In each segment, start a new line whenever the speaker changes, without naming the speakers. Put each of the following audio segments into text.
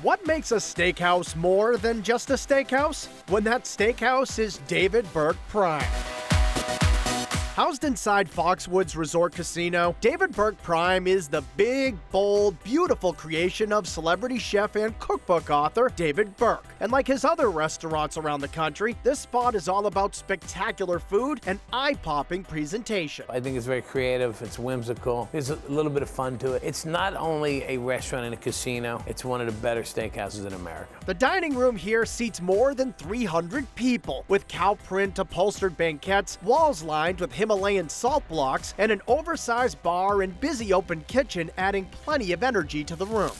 What makes a steakhouse more than just a steakhouse? When that steakhouse is David Burke Prime. Housed inside Foxwoods Resort Casino, David Burke Prime is the big, bold, beautiful creation of celebrity chef and cookbook author David Burke. And like his other restaurants around the country, this spot is all about spectacular food and eye-popping presentation.
I think it's very creative, it's whimsical, there's a little bit of fun to it. It's not only a restaurant and a casino, it's one of the better steakhouses in America.
The dining room here seats more than 300 people, with cow print upholstered banquettes, walls lined with Himalayan salt blocks, and an oversized bar and busy open kitchen adding plenty of energy to the room.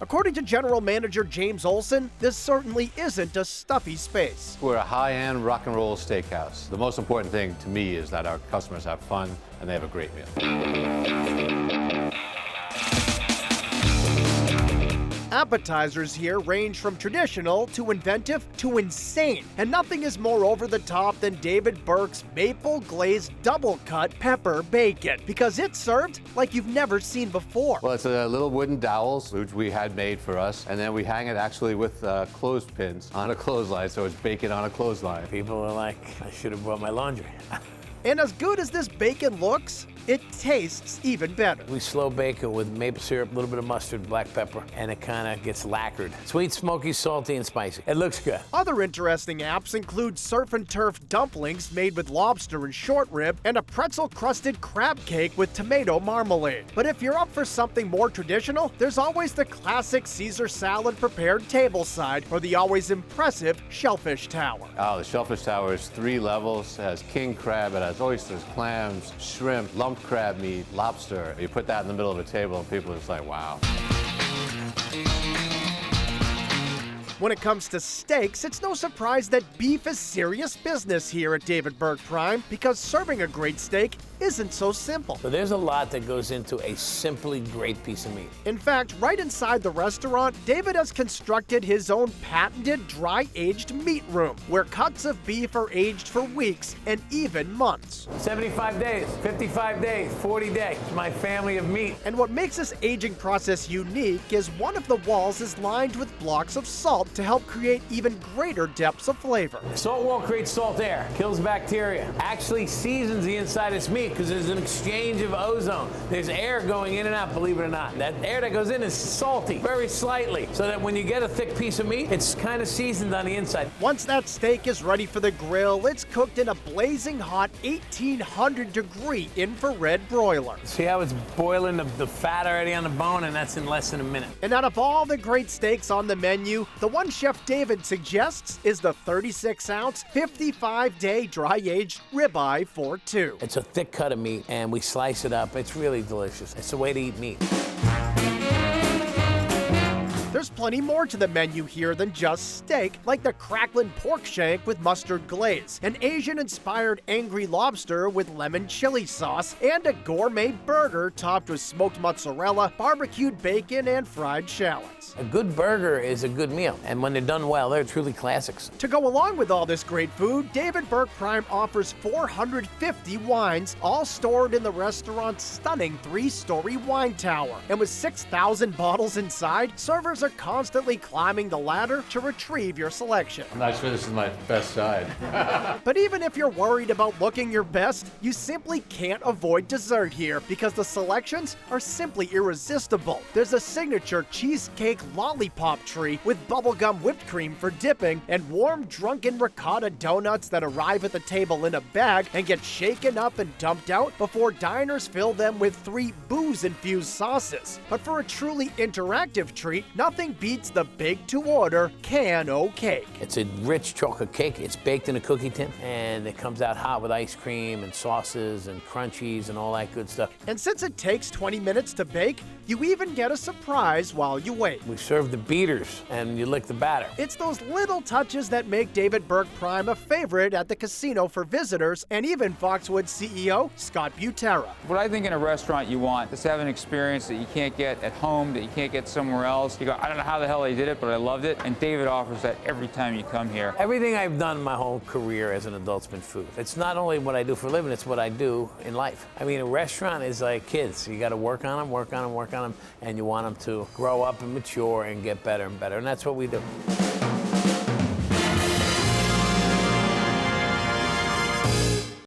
According to General Manager James Olson, this certainly isn't a stuffy space.
We're a high-end rock and roll steakhouse. The most important thing to me is that our customers have fun and they have a great meal.
Appetizers here range from traditional to inventive to insane, and nothing is more over the top than David Burke's maple glazed double cut pepper bacon, because it's served like you've never seen before.
Well, it's a little wooden dowels, which we had made for us, and then we hang it actually with clothespins on a clothesline, so it's bacon on a clothesline.
People are like, I should have brought my laundry.
And as good as this bacon looks, it tastes even better.
We slow bake it with maple syrup, a little bit of mustard, black pepper, and it kind of gets lacquered. Sweet, smoky, salty, and spicy. It looks good.
Other interesting apps include surf and turf dumplings made with lobster and short rib, and a pretzel-crusted crab cake with tomato marmalade. But if you're up for something more traditional, there's always the classic Caesar salad prepared tableside, or the always impressive Shellfish Tower.
Oh, the Shellfish Tower is 3 levels. It has king crab, it has oysters, clams, shrimp, lump crab meat, lobster. You put that in the middle of a table and people are just like, wow.
When it comes to steaks, it's no surprise that beef is serious business here at David Burke Prime, because serving a great steak isn't so simple.
So there's a lot that goes into a simply great piece of meat.
In fact, right inside the restaurant, David has constructed his own patented dry-aged meat room, where cuts of beef are aged for weeks and even months.
75 days, 55 days, 40 days, my family of meat.
And what makes this aging process unique is one of the walls is lined with blocks of salt to help create even greater depths of flavor.
Salt wall creates salt air, kills bacteria, actually seasons the inside of this meat because there's an exchange of ozone. There's air going in and out, believe it or not. That air that goes in is salty, very slightly, so that when you get a thick piece of meat, it's kind of seasoned on the inside.
Once that steak is ready for the grill, it's cooked in a blazing hot 1800-degree infrared broiler.
See how it's boiling the fat already on the bone, and that's in less than a minute.
And out of all the great steaks on the menu, the one Chef David suggests is the 36-ounce, 55-day dry-aged ribeye for 2.
It's a thick cut of meat, and we slice it up. It's really delicious. It's the way to eat meat.
There's plenty more to the menu here than just steak, like the crackling pork shank with mustard glaze, an Asian-inspired angry lobster with lemon chili sauce, and a gourmet burger topped with smoked mozzarella, barbecued bacon, and fried shallots.
A good burger is a good meal, and when they're done well, they're truly classics.
To go along with all this great food, David Burke Prime offers 450 wines, all stored in the restaurant's stunning 3-story wine tower. And with 6,000 bottles inside, servers are constantly climbing the ladder to retrieve your selection.
I'm not sure this is my best side.
But even if you're worried about looking your best, you simply can't avoid dessert here, because the selections are simply irresistible. There's a signature cheesecake lollipop tree with bubblegum whipped cream for dipping, and warm drunken ricotta donuts that arrive at the table in a bag and get shaken up and dumped out before diners fill them with 3 booze-infused sauces. But for a truly interactive treat, nothing beats the bake-to-order can-o cake.
It's a rich chocolate cake. It's baked in a cookie tin, and it comes out hot with ice cream and sauces and crunchies and all that good stuff.
And since it takes 20 minutes to bake, you even get a surprise while you wait.
We serve the beaters, and you lick the batter.
It's those little touches that make David Burke Prime a favorite at the casino for visitors, and even Foxwoods CEO Scott Butera.
What I think in a restaurant you want is to have an experience that you can't get at home, that you can't get somewhere else. You go, I don't know how the hell they did it, but I loved it. And David offers that every time you come here.
Everything I've done my whole career as an adult's been food. It's not only what I do for a living, it's what I do in life. I mean, a restaurant is like kids. You got to work on them, work on them, work on them, and you want them to grow up and mature and get better and better. And that's what we do.